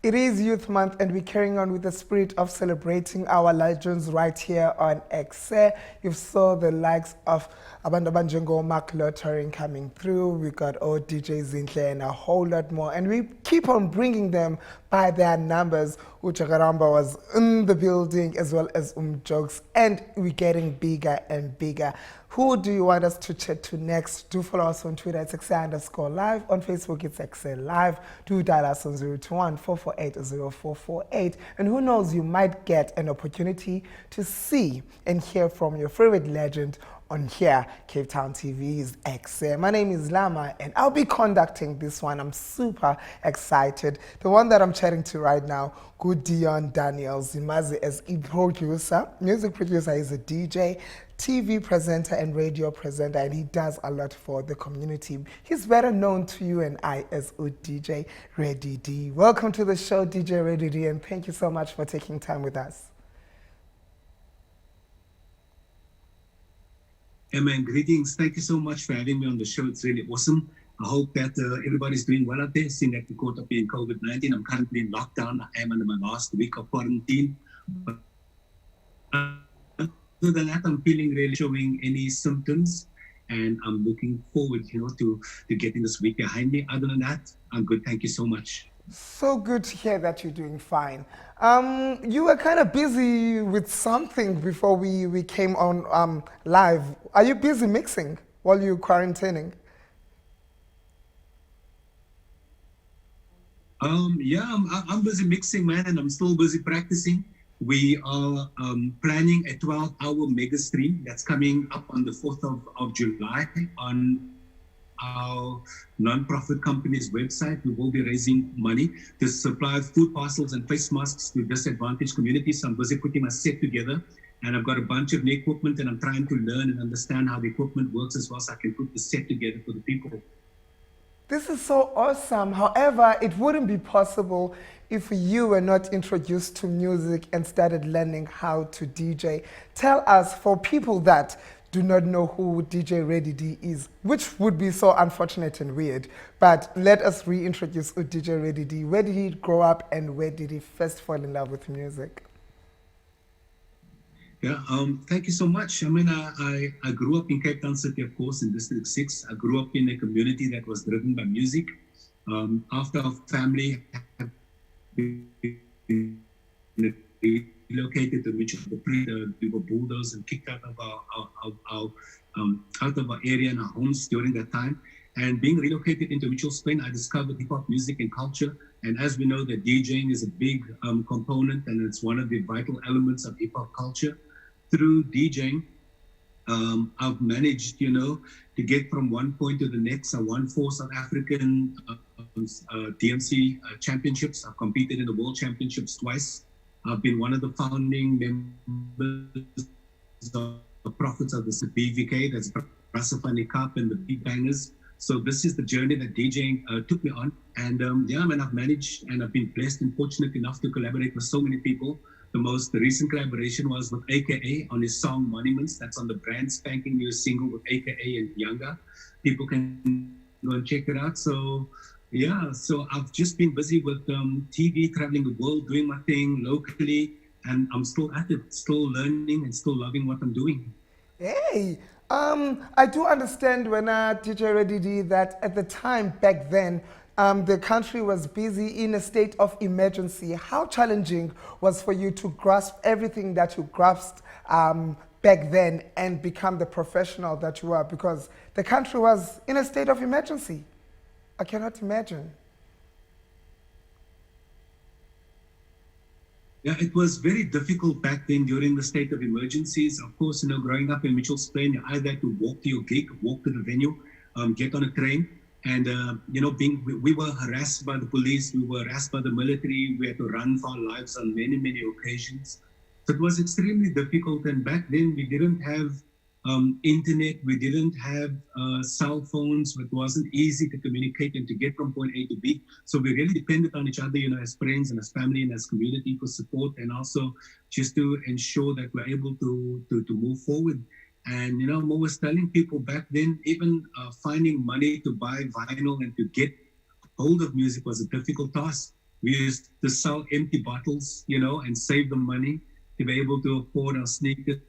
It is Youth Month, and we're carrying on with the spirit of celebrating our legends right here on EKSE. You saw the likes of Abantu Abanjengo, Mark Lottering coming through. We got old DJ Zinhle and a whole lot more. And we keep on bringing them by their numbers. Uchakaramba was in the building as well as Jokes. And we're getting bigger and bigger. Who do you want us to chat to next? Do follow us on Twitter at EKSE_live. On Facebook, it's EKSE Live. Do dial us on 021-448-0448. And who knows, you might get an opportunity to see and hear from your favorite legend on here, Cape Town TV's EKSE. My name is Lama, and I'll be conducting this one. I'm super excited. The one that I'm chatting to right now, good Dion Daniels, Zimazi as a producer, music producer, he's a DJ, TV presenter and radio presenter, and he does a lot for the community. He's better known to you and I as DJ Ready D. Welcome to the show, DJ Ready D, and thank you so much for taking time with us. Man, greetings. Thank you so much for having me on the show. It's really awesome. I hope that everybody's doing well out there, seeing that we're caught up in COVID-19. I'm currently in lockdown. I am under my last week of quarantine. But other than that, I'm feeling really showing any symptoms, and I'm looking forward, to getting this week behind me. Other than that, I'm good. Thank you so much. So good to hear that you're doing fine. You were kind of busy with something before we came on live. Are you busy mixing while you're quarantining? Yeah, I'm busy mixing, man, and I'm still busy practicing. We are planning a 12-hour mega stream that's coming up on the 4th of July on our non-profit company's website. We will be raising money to supply food parcels and face masks to disadvantaged communities. So I'm busy putting my set together, and I've got a bunch of new equipment, and I'm trying to learn and understand how the equipment works as well, so I can put the set together for the people. This is so awesome. However, it wouldn't be possible if you were not introduced to music and started learning how to DJ. Tell us, for people that do not know who DJ Ready D is, which would be so unfortunate and weird, but let us reintroduce DJ Ready D. Where did he grow up, and where did he first fall in love with music? Yeah, thank you so much. I mean, I grew up in Cape Town City, of course, in District 6. I grew up in a community that was driven by music. After our family had relocated to Mitchell, we were bulldozed and kicked out of our area and our homes during that time. And being relocated into Mitchell's Plain, I discovered hip-hop music and culture. And as we know, that DJing is a big component, and it's one of the vital elements of hip-hop culture. Through DJing, I've managed, to get from one point to the next. I won 4 South African DMC championships. I've competed in the World Championships twice. I've been one of the founding members of the Prophets of the BVK, that's Brasafani Cup and the Big Bangers. So this is the journey that DJing took me on. And I've managed, and I've been blessed and fortunate enough to collaborate with so many people. The most recent collaboration was with AKA on his song Monuments. That's on the brand spanking new single with AKA and Younger. People can go and check it out. So yeah, so I've just been busy with TV, traveling the world, doing my thing locally, and I'm still at it, still learning and still loving what I'm doing. Hey, I do understand when DJ Ready D that at the time back then, the country was busy in a state of emergency. How challenging was for you to grasp everything that you grasped back then and become the professional that you are? Because the country was in a state of emergency. I cannot imagine. Yeah, it was very difficult back then during the state of emergencies. Of course, growing up in Mitchell's Plain, you either had to walk to your gig, walk to the venue, get on a train. And, we were harassed by the police, we were harassed by the military, we had to run for our lives on many, many occasions. So it was extremely difficult. And back then we didn't have internet, we didn't have cell phones. It wasn't easy to communicate and to get from point A to B. So we really depended on each other, as friends and as family and as community for support, and also just to ensure that we're able to move forward. And, I'm always telling people back then, even finding money to buy vinyl and to get hold of music was a difficult task. We used to sell empty bottles, and save the money to be able to afford our sneakers,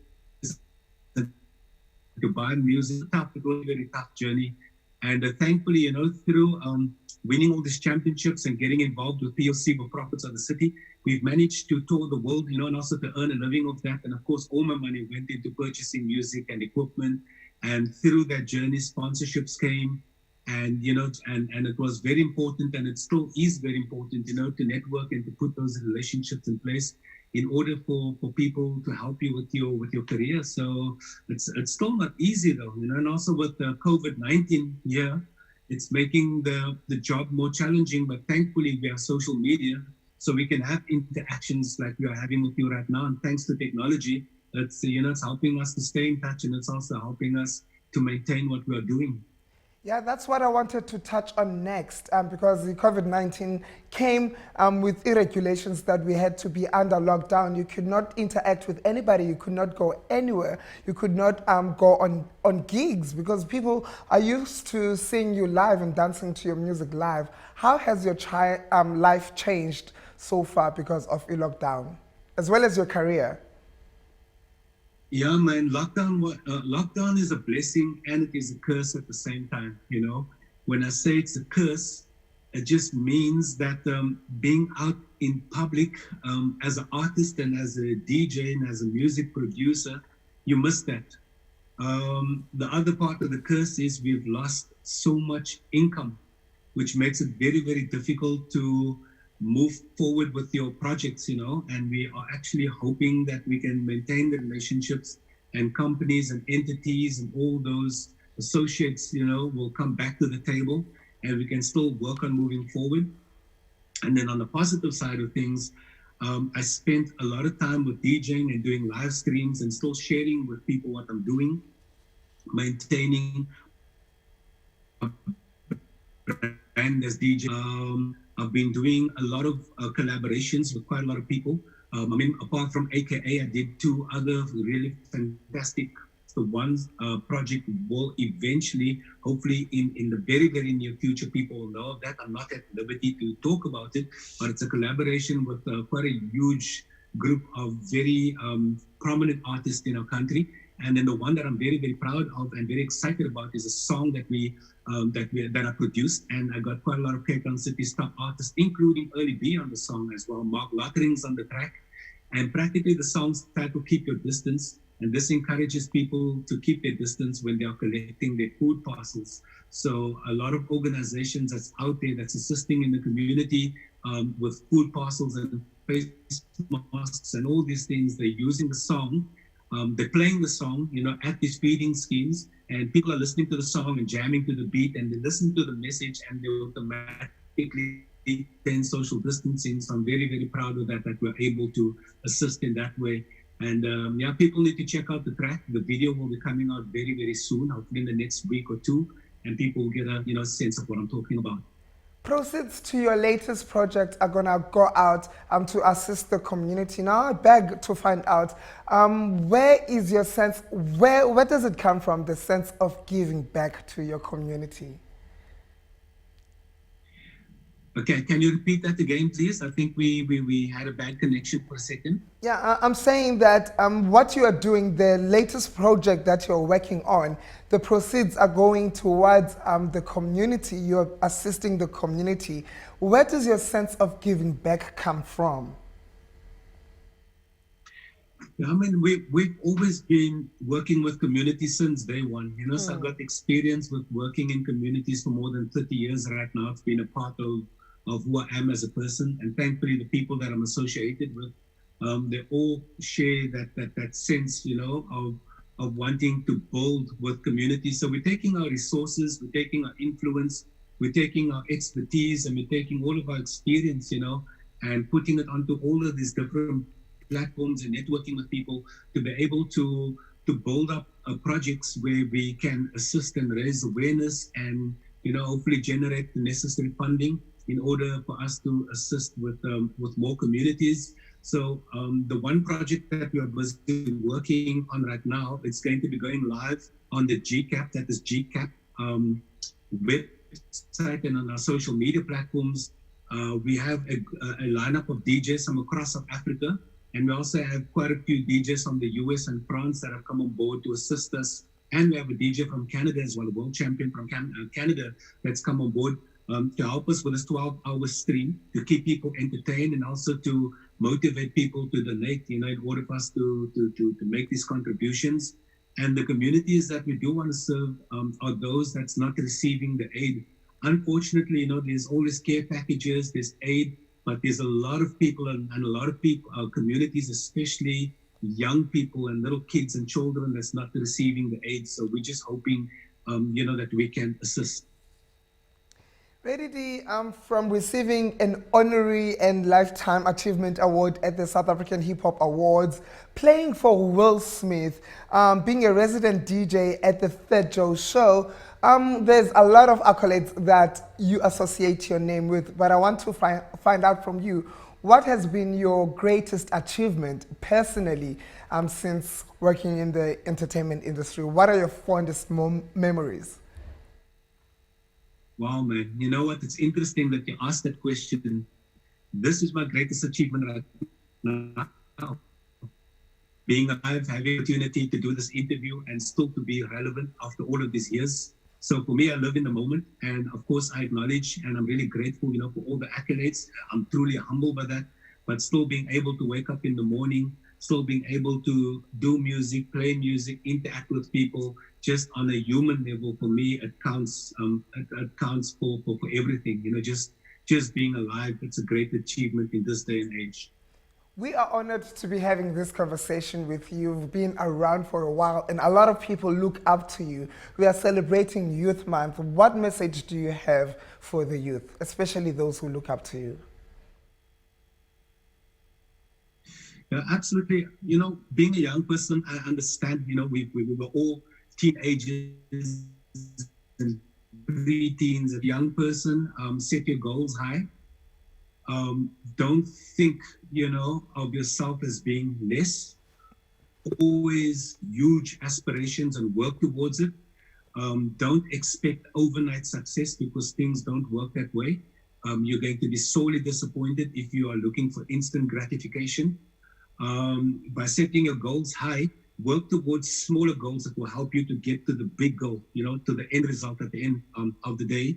to buy music. It was a very tough journey. And thankfully, through winning all these championships and getting involved with PLC, with Profits of the City, we've managed to tour the world, and also to earn a living off that. And of course, all my money went into purchasing music and equipment. And through that journey, sponsorships came. And, and it was very important, and it still is very important, to network and to put those relationships in place in order for people to help you with your career. So it's still not easy though, and also with the COVID-19 here, it's making the job more challenging, but thankfully we have social media, so we can have interactions like we are having with you right now. And thanks to technology, it's helping us to stay in touch, and it's also helping us to maintain what we are doing. Yeah, that's what I wanted to touch on next, because the COVID-19 came with irregulations that we had to be under lockdown. You could not interact with anybody. You could not go anywhere. You could not go on gigs, because people are used to seeing you live and dancing to your music live. How has your life changed so far because of a lockdown, as well as your career? Yeah, man, lockdown is a blessing and it is a curse at the same time, When I say it's a curse, it just means that being out in public as an artist and as a DJ and as a music producer, you miss that. The other part of the curse is we've lost so much income, which makes it very, very difficult to move forward with your projects, and we are actually hoping that we can maintain the relationships, and companies and entities and all those associates, will come back to the table, and we can still work on moving forward. And then on the positive side of things, I spent a lot of time with DJing and doing live streams and still sharing with people what I'm doing, maintaining a brand as DJ. I've been doing a lot of collaborations with quite a lot of people. Apart from AKA, I did 2 other really fantastic project will eventually, hopefully in the very, very near future, people will know of that. I'm not at liberty to talk about it, but it's a collaboration with quite a huge group of very prominent artists in our country. And then the one that I'm very, very proud of and very excited about is a song that I produced, and I got quite a lot of Cape Town City star artists, including Early B on the song as well. Mark Lottering's on the track, and practically the song's titled "Keep Your Distance," and this encourages people to keep their distance when they are collecting their food parcels. So a lot of organizations that's out there that's assisting in the community with food parcels and face masks and all these things, they're using the song. They're playing the song, at these feeding schemes, and people are listening to the song and jamming to the beat, and they listen to the message, and they automatically then social distancing. So I'm very, very proud of that we're able to assist in that way. And people need to check out the track. The video will be coming out very, very soon, hopefully in the next week or 2, and people will get a sense of what I'm talking about. Proceeds to your latest project are gonna go out to assist the community. Now I beg to find out, where is your sense, where does it come from, the sense of giving back to your community? Okay, can you repeat that again, please? I think we had a bad connection for a second. Yeah, I'm saying that what you are doing, the latest project that you're working on, the proceeds are going towards the community. You're assisting the community. Where does your sense of giving back come from? Yeah, we've always been working with communities since day one. So I've got experience with working in communities for more than 30 years right now. It's been a part of who I am as a person, and thankfully the people that I'm associated with, they all share that sense, of wanting to build with communities. So we're taking our resources, we're taking our influence, we're taking our expertise, and we're taking all of our experience, and putting it onto all of these different platforms and networking with people to be able to build up projects where we can assist and raise awareness and, hopefully generate the necessary funding in order for us to assist with more communities. So the one project that we are busy working on right now, it's going to be going live on the GCAP, that is GCAP website and on our social media platforms. We have a lineup of DJs from across South Africa, and we also have quite a few DJs from the US and France that have come on board to assist us. And we have a DJ from Canada as well, a world champion from Canada that's come on board to help us with this 12-hour stream, to keep people entertained and also to motivate people to donate, in order for us to make these contributions. And the communities that we do want to serve are those that's not receiving the aid. Unfortunately, there's all these care packages, there's aid, but there's a lot of people and a lot of people, our communities, especially young people and little kids and children that's not receiving the aid. So we're just hoping, that we can assist. Reddy D, from receiving an honorary and lifetime achievement award at the South African Hip Hop Awards, playing for Will Smith, being a resident DJ at the Third Joe Show, there's a lot of accolades that you associate your name with, but I want to find out from you, what has been your greatest achievement personally since working in the entertainment industry? What are your fondest memories? Wow, man. You know what? It's interesting that you asked that question. This is my greatest achievement right now. Being alive, having the opportunity to do this interview and still to be relevant after all of these years. So for me, I live in the moment. And of course, I acknowledge and I'm really grateful, for all the accolades. I'm truly humbled by that. But still being able to wake up in the morning, still being able to do music, play music, interact with people, just on a human level, for me, it counts. It counts for everything. Just being alive. It's a great achievement in this day and age. We are honored to be having this conversation with you. You've been around for a while, and a lot of people look up to you. We are celebrating Youth Month. What message do you have for the youth, especially those who look up to you? Yeah, absolutely. Being a young person, I understand. We were all teenagers and pre-teens. A young person, set your goals high. Don't think, of yourself as being less. Always huge aspirations and work towards it. Don't expect overnight success because things don't work that way. You're going to be sorely disappointed if you are looking for instant gratification. By setting your goals high, work towards smaller goals that will help you to get to the big goal, to the end result at the end of the day.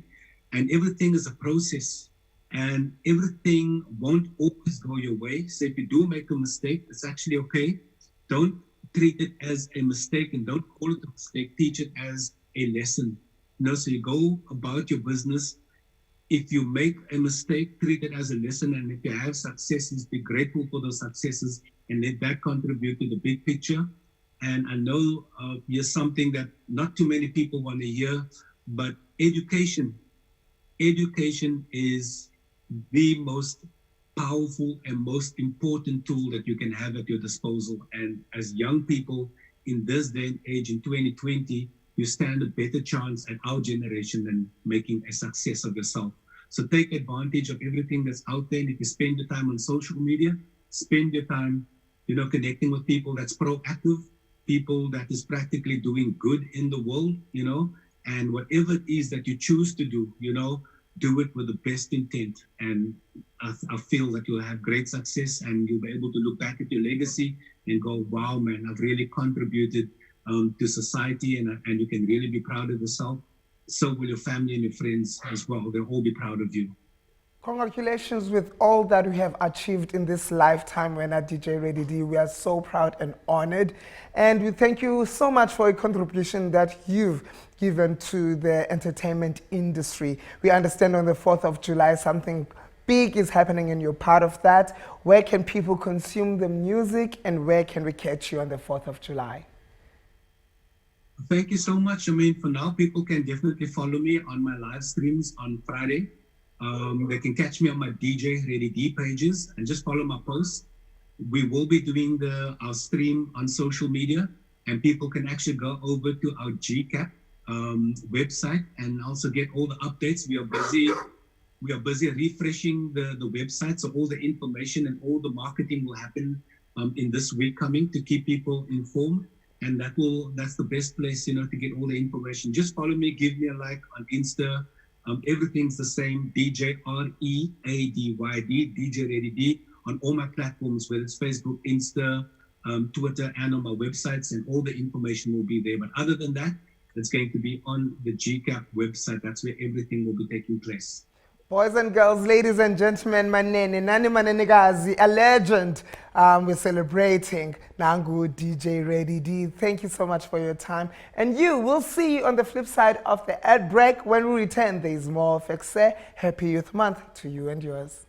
And everything is a process and everything won't always go your way. So if you do make a mistake, it's actually okay. Don't treat it as a mistake and don't call it a mistake. Teach it as a lesson. So you go about your business. If you make a mistake, treat it as a lesson. And if you have successes, be grateful for those successes and let that contribute to the big picture. And I know here's something that not too many people want to hear, but education. Education is the most powerful and most important tool that you can have at your disposal. And as young people in this day and age, in 2020, you stand a better chance at our generation than making a success of yourself. So take advantage of everything that's out there. And if you spend your time on social media, spend your time, connecting with people that's proactive, people that is practically doing good in the world, and whatever it is that you choose to do, do it with the best intent. And I feel that you'll have great success and you'll be able to look back at your legacy and go, wow, man, I've really contributed to society and you can really be proud of yourself. So will your family and your friends as well. They'll all be proud of you. Congratulations with all that we have achieved in this lifetime when at DJ Reddy D. We are so proud and honored. And we thank you so much for a contribution that you've given to the entertainment industry. We understand on the 4th of July something big is happening and you're part of that. Where can people consume the music and where can we catch you on the 4th of July? Thank you so much. For now, people can definitely follow me on my live streams on Friday. They can catch me on my DJ Reddy D pages and just follow my posts. We will be doing our stream on social media and people can actually go over to our GCAP website and also get all the updates. We are busy We are busy refreshing the website, so all the information and all the marketing will happen in this week coming to keep people informed. And that's the best place, to get all the information. Just follow me, give me a like on Insta. Everything's the same, DJ READYD, DJ Ready D, on all my platforms, whether it's Facebook, Insta, Twitter, and on my websites, and all the information will be there. But other than that, it's going to be on the GCAP website. That's where everything will be taking place. Boys and girls, ladies and gentlemen, manene, nani manenikazi, a legend. We're celebrating Nangu DJ Ready D. Thank you so much for your time. And we'll see you on the flip side of the ad break. When we return, there's more of EKSE. Happy Youth Month to you and yours.